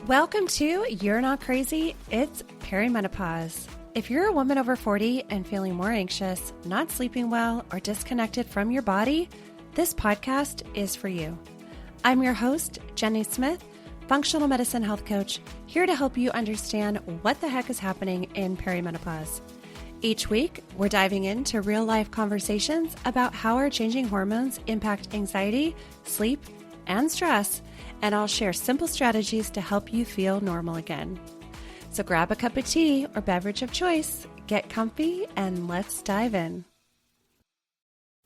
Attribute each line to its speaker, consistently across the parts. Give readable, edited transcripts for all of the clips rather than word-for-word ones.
Speaker 1: Welcome to You're Not Crazy, It's Perimenopause. If you're a woman over 40 and feeling more anxious, not sleeping well, or disconnected from your body, this podcast is for you. I'm your host, Jenny Smith, functional medicine health coach, here to help you understand what the heck is happening in perimenopause. Each week, we're diving into real-life conversations about how our changing hormones impact anxiety, sleep, and stress, and I'll share simple strategies to help you feel normal again. So grab a cup of tea or beverage of choice, get comfy, and let's dive in.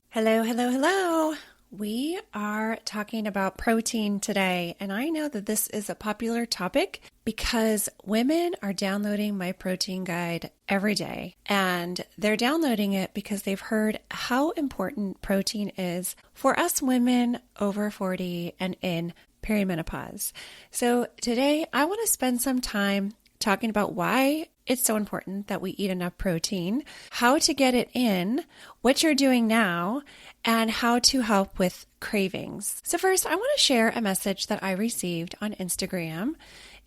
Speaker 1: Hello. We are talking about protein today, and I know that this is a popular topic because women are downloading my protein guide every day, and they're downloading it because they've heard how important protein is for us women over 40 and in perimenopause. So today I want to spend some time talking about why it's so important that we eat enough protein, how to get it in, what you're doing now, and how to help with cravings. So first, I want to share a message that I received on Instagram.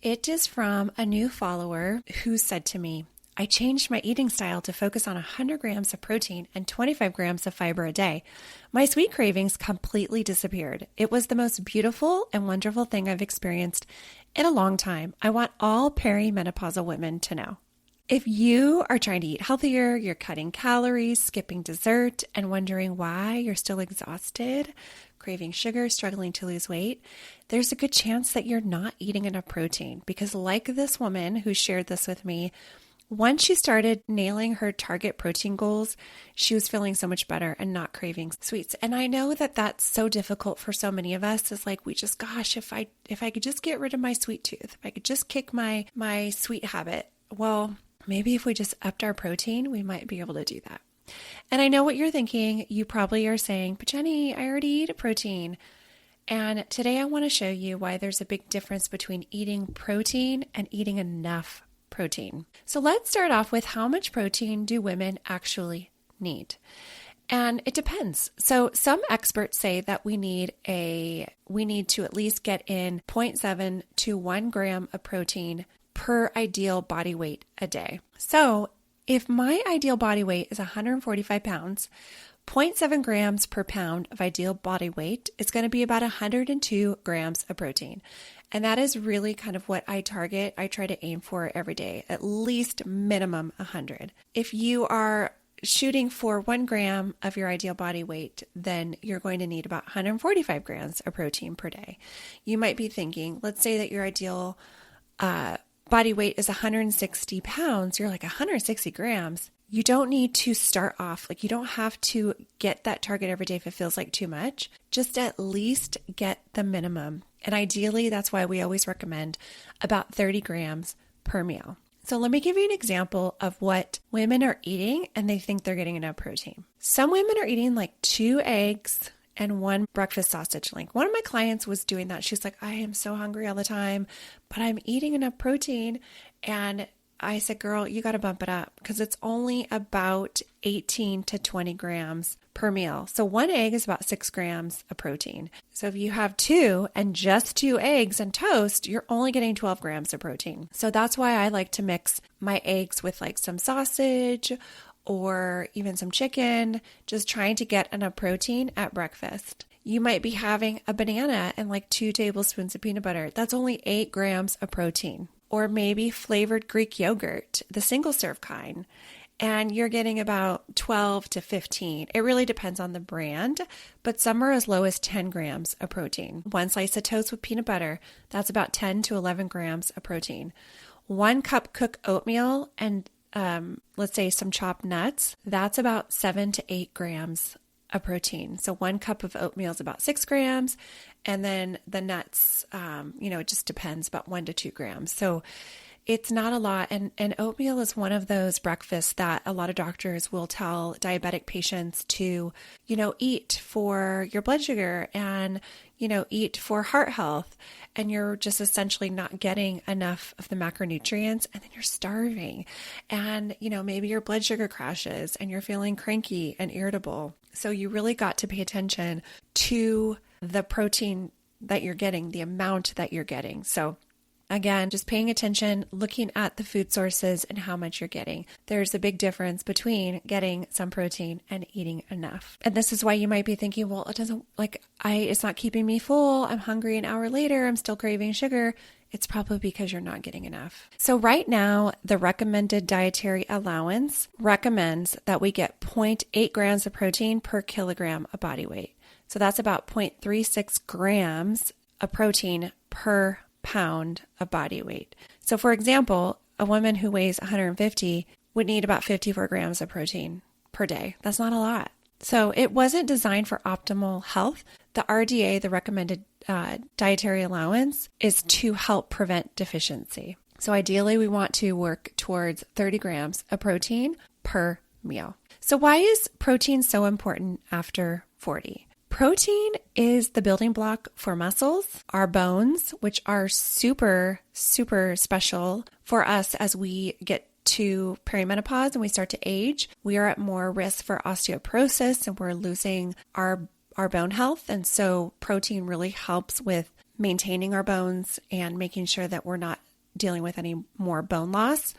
Speaker 1: It is from a new follower who said to me, I changed my eating style to focus on 100 grams of protein and 25 grams of fiber a day. My sweet cravings completely disappeared. It was the most beautiful and wonderful thing I've experienced in a long time. I want all perimenopausal women to know. If you are trying to eat healthier, you're cutting calories, skipping dessert, and wondering why you're still exhausted, craving sugar, struggling to lose weight, there's a good chance that you're not eating enough protein because like this woman who shared this with me, once she started nailing her target protein goals, she was feeling so much better and not craving sweets. And I know that that's so difficult for so many of us. It's like, we just, gosh, if I could just get rid of my sweet tooth, if I could just kick my sweet habit. Well, maybe if we just upped our protein, we might be able to do that. And I know what you're thinking. You probably are saying, but Jenny, I already eat a protein. And today I want to show you why there's a big difference between eating protein and eating enough protein. So let's start off with how much protein do women actually need? And it depends. So some experts say that we need to at least get in 0.7 to 1 gram of protein per ideal body weight a day. So if my ideal body weight is 145 pounds, 0.7 grams per pound of ideal body weight is going to be about 102 grams of protein. And that is really kind of what I target. I try to aim for every day, at least minimum 100. If you are shooting for 1 gram of your ideal body weight, then you're going to need about 145 grams of protein per day. You might be thinking, let's say that your ideal body weight is 160 pounds. You're like 160 grams. You don't need to start off, you don't have to get that target every day if it feels like too much. Just at least get the minimum. And ideally, that's why we always recommend about 30 grams per meal. So let me give you an example of what women are eating and they think they're getting enough protein. Some women are eating 2 eggs and 1 breakfast sausage link. One of my clients was doing that. She's like, I am so hungry all the time, but I'm eating enough protein. And I said, girl, you got to bump it up because it's only about 18 to 20 grams per meal. So 1 egg is about 6 grams of protein. So if you have 2 and just 2 eggs and toast, you're only getting 12 grams of protein. So that's why I like to mix my eggs with some sausage or even some chicken, just trying to get enough protein at breakfast. You might be having a banana and 2 tablespoons of peanut butter. That's only 8 grams of protein. Or maybe flavored Greek yogurt, the single serve kind, and you're getting about 12 to 15. It really depends on the brand, but some are as low as 10 grams of protein. 1 slice of toast with peanut butter, that's about 10 to 11 grams of protein. 1 cup cooked oatmeal and let's say some chopped nuts, that's about 7 to 8 grams of protein. So 1 cup of oatmeal is about 6 grams. And then the nuts, it just depends, about 1 to 2 grams. So it's not a lot. And oatmeal is one of those breakfasts that a lot of doctors will tell diabetic patients to, eat for your blood sugar and, eat for heart health. And you're just essentially not getting enough of the macronutrients and then you're starving. And, maybe your blood sugar crashes and you're feeling cranky and irritable. So you really got to pay attention to the protein that you're getting, the amount that you're getting. So Again, just paying attention, looking at the food sources and how much you're getting. There's a big difference between getting some protein and eating enough. And this is why you might be thinking, well, it's not keeping me full. I'm hungry an hour later. I'm still craving sugar. It's probably because you're not getting enough. So right now, the recommended dietary allowance recommends that we get 0.8 grams of protein per kilogram of body weight. So that's about 0.36 grams of protein per pound of body weight. So for example, a woman who weighs 150 would need about 54 grams of protein per day. That's not a lot. So it wasn't designed for optimal health. The RDA, the recommended dietary allowance, is to help prevent deficiency. So ideally, we want to work towards 30 grams of protein per meal. So why is protein so important after 40? Protein is the building block for muscles, our bones, which are super, super special for us as we get to perimenopause and we start to age. We are at more risk for osteoporosis and we're losing our bone health. And so protein really helps with maintaining our bones and making sure that we're not dealing with any more bone loss.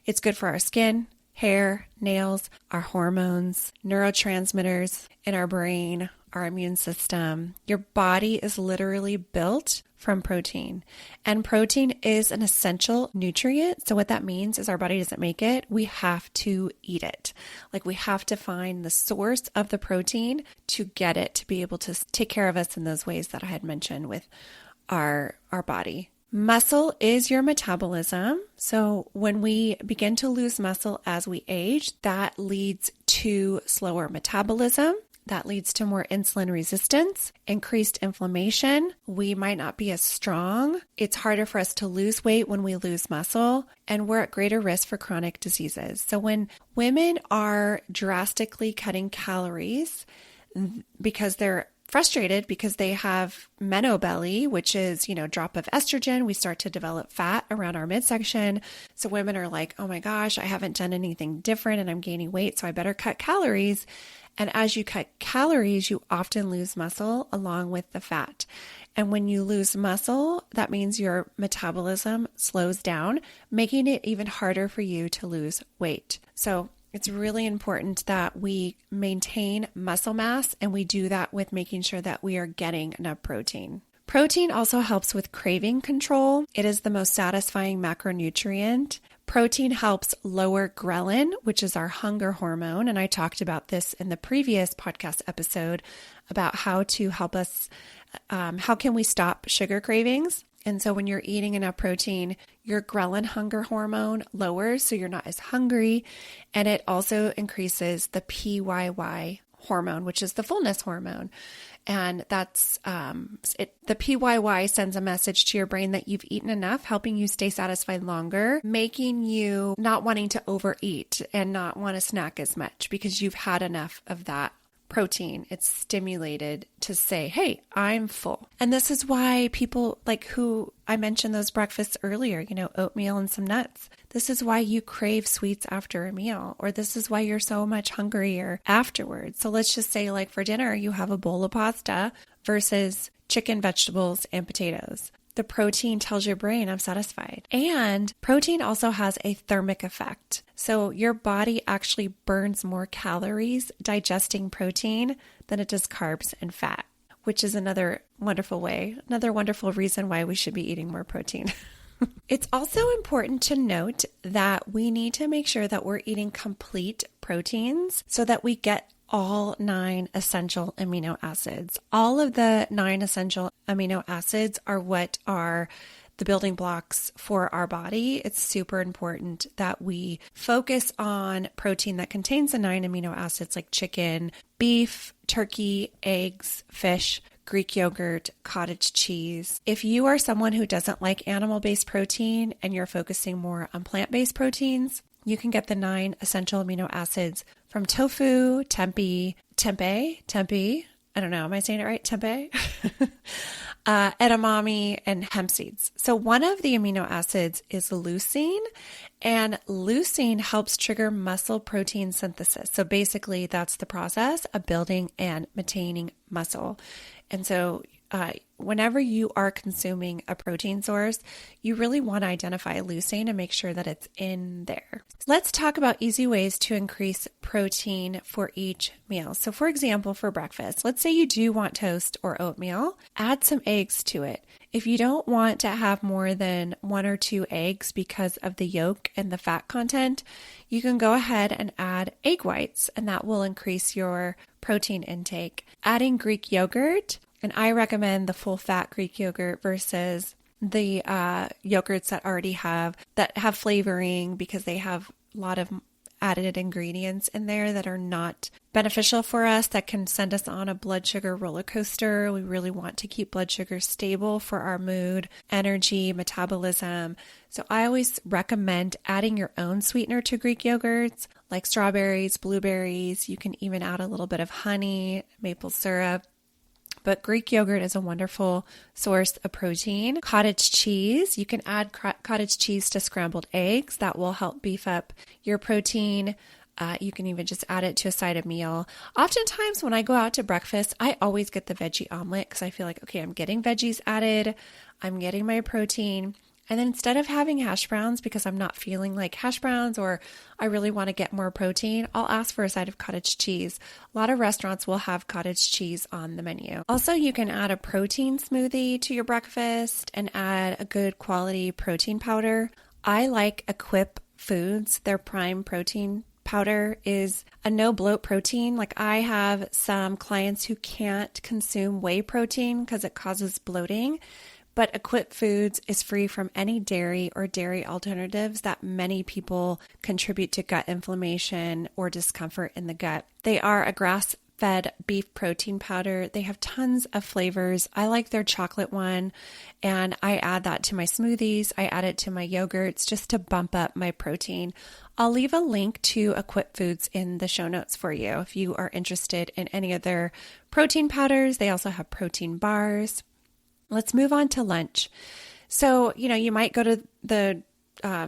Speaker 1: It's good for our skin, hair, nails, our hormones, neurotransmitters in our brain, our immune system. Your body is literally built from protein, and protein is an essential nutrient. So what that means is our body doesn't make it. We have to eat it. Like we have to find the source of the protein to get it to be able to take care of us in those ways that I had mentioned with our body. Muscle is your metabolism. So when we begin to lose muscle as we age, that leads to slower metabolism. That leads to more insulin resistance, increased inflammation. We might not be as strong. It's harder for us to lose weight when we lose muscle, and we're at greater risk for chronic diseases. So when women are drastically cutting calories because they're frustrated because they have menobelly, which is, drop of estrogen. We start to develop fat around our midsection. So women are like, oh my gosh, I haven't done anything different and I'm gaining weight, so I better cut calories. And as you cut calories, you often lose muscle along with the fat. And when you lose muscle, that means your metabolism slows down, making it even harder for you to lose weight. So it's really important that we maintain muscle mass, and we do that with making sure that we are getting enough protein. Protein also helps with craving control. It is the most satisfying macronutrient. Protein helps lower ghrelin, which is our hunger hormone. And I talked about this in the previous podcast episode about how to help us, how can we stop sugar cravings? And so when you're eating enough protein, your ghrelin hunger hormone lowers, so you're not as hungry. And it also increases the PYY hormone, which is the fullness hormone. And that's the PYY sends a message to your brain that you've eaten enough, helping you stay satisfied longer, making you not wanting to overeat and not want to snack as much because you've had enough of that protein. It's stimulated to say, hey, I'm full. And this is why people like who I mentioned those breakfasts earlier, oatmeal and some nuts. This is why you crave sweets after a meal, or this is why you're so much hungrier afterwards. So let's just say like for dinner, you have a bowl of pasta versus chicken, vegetables, and potatoes. The protein tells your brain, I'm satisfied. And protein also has a thermic effect. So your body actually burns more calories digesting protein than it does carbs and fat, which is another wonderful reason why we should be eating more protein. It's also important to note that we need to make sure that we're eating complete proteins so that we get all 9 essential amino acids. All of the 9 essential amino acids are what are the building blocks for our body. It's super important that we focus on protein that contains the 9 amino acids like chicken, beef, turkey, eggs, fish, Greek yogurt, cottage cheese. If you are someone who doesn't like animal-based protein and you're focusing more on plant-based proteins, you can get the 9 essential amino acids from tofu, tempeh, I don't know, am I saying it right? Tempeh? Edamame, and hemp seeds. So one of the amino acids is leucine, and leucine helps trigger muscle protein synthesis. So basically that's the process of building and maintaining muscle. And so whenever you are consuming a protein source, you really want to identify leucine and make sure that it's in there. Let's talk about easy ways to increase protein for each meal. So for example, for breakfast, let's say you do want toast or oatmeal, add some eggs to it. If you don't want to have more than 1 or 2 eggs because of the yolk and the fat content, you can go ahead and add egg whites, and that will increase your protein intake. Adding Greek yogurt, and I recommend the full fat Greek yogurt versus the yogurts that have flavoring, because they have a lot of added ingredients in there that are not beneficial for us, that can send us on a blood sugar roller coaster. We really want to keep blood sugar stable for our mood, energy, metabolism. So I always recommend adding your own sweetener to Greek yogurts, like strawberries, blueberries. You can even add a little bit of honey, maple syrup. But Greek yogurt is a wonderful source of protein. Cottage cheese, you can add cottage cheese to scrambled eggs. That will help beef up your protein. You can even just add it to a side of meal. Oftentimes when I go out to breakfast, I always get the veggie omelet because I feel like, okay, I'm getting veggies added, I'm getting my protein. And then instead of having hash browns, because I'm not feeling like hash browns or I really want to get more protein, I'll ask for a side of cottage cheese. A lot of restaurants will have cottage cheese on the menu. Also, you can add a protein smoothie to your breakfast and add a good quality protein powder. I like Equip Foods. Their Prime Protein powder is a no bloat protein. Like, I have some clients who can't consume whey protein because it causes bloating. But Equip Foods is free from any dairy or dairy alternatives that many people contribute to gut inflammation or discomfort in the gut. They are a grass-fed beef protein powder. They have tons of flavors. I like their chocolate one, and I add that to my smoothies. I add it to my yogurts just to bump up my protein. I'll leave a link to Equip Foods in the show notes for you if you are interested in any of their protein powders. They also have protein bars. Let's move on to lunch. So, you might go to the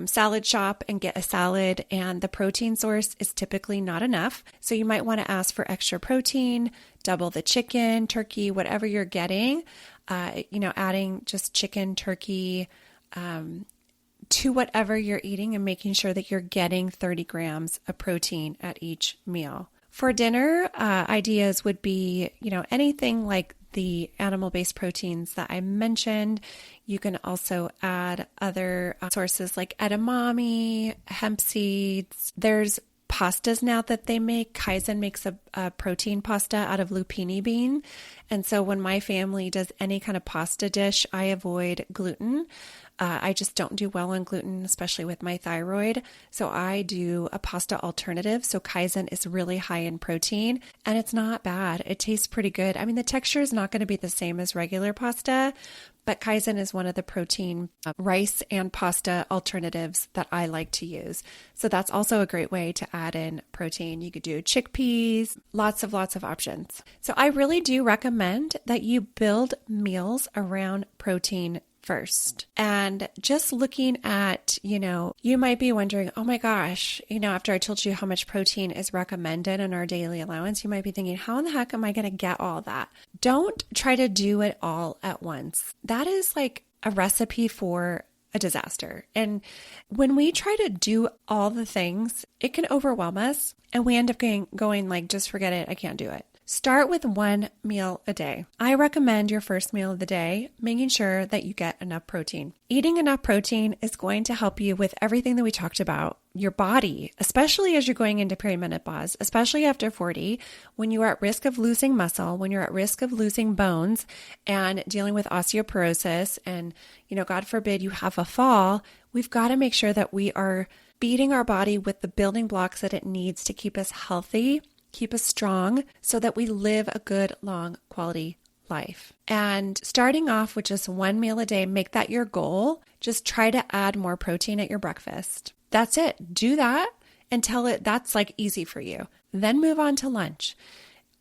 Speaker 1: salad shop and get a salad, and the protein source is typically not enough. So you might want to ask for extra protein, double the chicken, turkey, whatever you're getting, adding just chicken, turkey, to whatever you're eating, and making sure that you're getting 30 grams of protein at each meal. For dinner, ideas would be, anything like the animal-based proteins that I mentioned. You can also add other sources like edamame, hemp seeds. There's pastas now that they make. Kaizen makes a protein pasta out of lupini bean. And so when my family does any kind of pasta dish, I avoid gluten. I just don't do well on gluten, especially with my thyroid. So I do a pasta alternative. So Kaizen is really high in protein, and it's not bad. It tastes pretty good. I mean, the texture is not going to be the same as regular pasta, but Kaizen is one of the protein rice and pasta alternatives that I like to use. So that's also a great way to add in protein. You could do chickpeas, lots of options. So I really do recommend that you build meals around protein first. And just looking at, you might be wondering, oh my gosh, after I told you how much protein is recommended in our daily allowance, you might be thinking, how in the heck am I going to get all that? Don't try to do it all at once. That is like a recipe for a disaster. And when we try to do all the things, it can overwhelm us, and we end up going like, just forget it. I can't do it. Start with one meal a day. I recommend your first meal of the day, making sure that you get enough protein. Eating enough protein is going to help you with everything that we talked about, your body, especially as you're going into perimenopause, especially after 40, when you are at risk of losing muscle, when you're at risk of losing bones and dealing with osteoporosis, and, God forbid you have a fall. We've got to make sure that we are feeding our body with the building blocks that it needs to keep us healthy, keep us strong, so that we live a good, long, quality life. And starting off with just one meal a day, make that your goal. Just try to add more protein at your breakfast. That's it. Do that until that's like easy for you. Then move on to lunch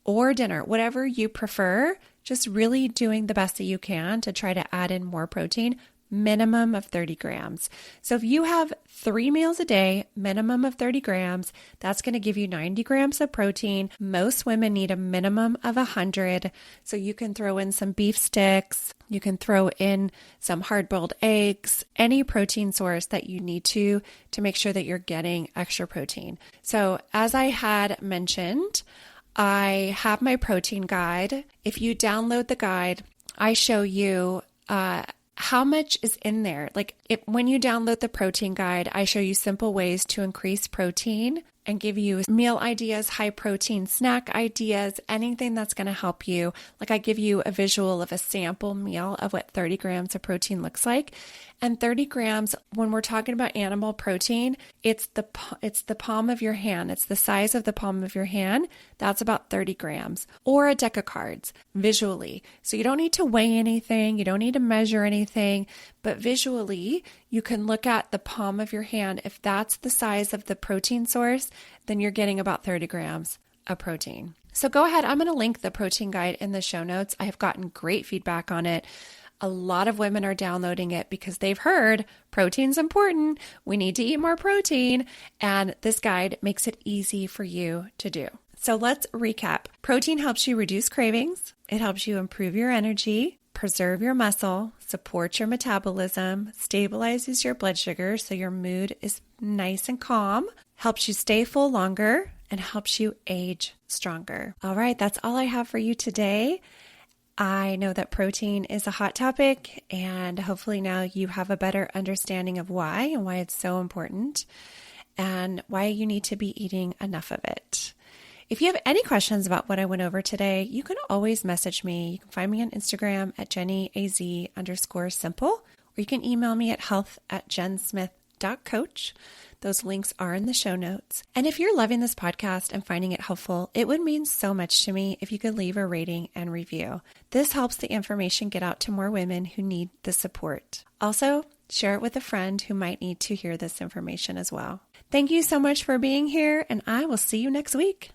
Speaker 1: or dinner, whatever you prefer. Just really doing the best that you can to try to add in more protein. minimum of 30 grams. So if you have 3 meals a day, minimum of 30 grams, that's going to give you 90 grams of protein. Most women need a minimum of 100. So you can throw in some beef sticks, you can throw in some hard-boiled eggs, any protein source that you need to make sure that you're getting extra protein. So as I had mentioned, I have my protein guide. If you download the guide, I show you how much is in there. When you download the protein guide, I show you simple ways to increase protein and give you meal ideas, high protein snack ideas, anything that's going to help you. I give you a visual of a sample meal of what 30 grams of protein looks like. And 30 grams, when we're talking about animal protein, it's the palm of your hand. It's the size of the palm of your hand. That's about 30 grams. Or a deck of cards, visually. So you don't need to weigh anything. You don't need to measure anything. But visually, you can look at the palm of your hand. If that's the size of the protein source, then you're getting about 30 grams of protein. So go ahead. I'm going to link the protein guide in the show notes. I have gotten great feedback on it. A lot of women are downloading it because they've heard protein's important. We need to eat more protein. And this guide makes it easy for you to do. So let's recap. Protein helps you reduce cravings. It helps you improve your energy, preserve your muscle, support your metabolism, stabilizes your blood sugar so your mood is nice and calm, helps you stay full longer, and helps you age stronger. All right, that's all I have for you today. I know that protein is a hot topic, and hopefully now you have a better understanding of why and why it's so important and why you need to be eating enough of it. If you have any questions about what I went over today, you can always message me. You can find me on Instagram at JennyAZ_simple, or you can email me at health@jensmith.coach. Those links are in the show notes. And if you're loving this podcast and finding it helpful, it would mean so much to me if you could leave a rating and review. This helps the information get out to more women who need the support. Also, share it with a friend who might need to hear this information as well. Thank you so much for being here, and I will see you next week.